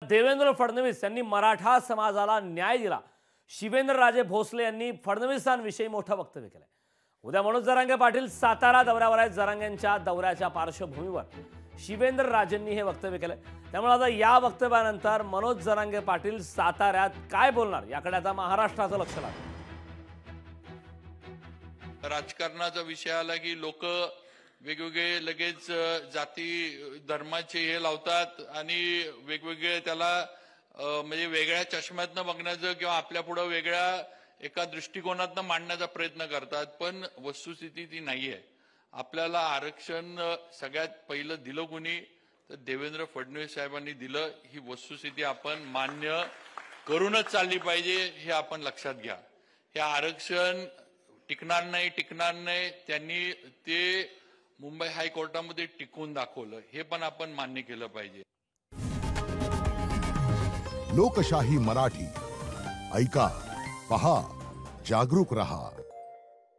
देवेंद्र फडणवीस यांनी मराठा समाजाला न्याय दिला। शिवेंद्रराजे भोसले यांनी फडणवीसांविषयी मोठं वक्तव्य केलंय। उद्या मनोज जरांगे पाटील सातारा दौऱ्यावर आहेत। जरांगेंच्या दौऱ्याच्या पार्श्वभूमीवर शिवेंद्रराजेंनी हे वक्तव्य केलंय। त्यामुळे आता या वक्तव्यानंतर मनोज जरांगे पाटील साताऱ्यात काय बोलणार याकडे आता महाराष्ट्राचं लक्ष लागलं। राजकारणाचा विषय आला की लोक वेगवेगळे लगेच जाती धर्माचे हे लावतात आणि वेगवेगळे त्याला म्हणजे वेगळ्या चष्म्यातनं बघण्याचं किंवा आपल्या पुढे वेगळ्या एका दृष्टिकोनातनं मांडण्याचा प्रयत्न करतात। पण वस्तुस्थिती ती नाहीये। आपल्याला आरक्षण सगळ्यात पहिलं दिलं कोणी तर देवेंद्र फडणवीस साहेबांनी दिलं। ही वस्तुस्थिती आपण मान्य करूनच चालली पाहिजे हे आपण लक्षात घ्या। हे आरक्षण टिकणार नाही त्यांनी ते मुंबई हायकोर्टामध्ये टिकून दाखवलं। हे पण आपण मान्य केलं पाहिजे। लोकशाही मराठी ऐका, पहा, जागरूक रहा।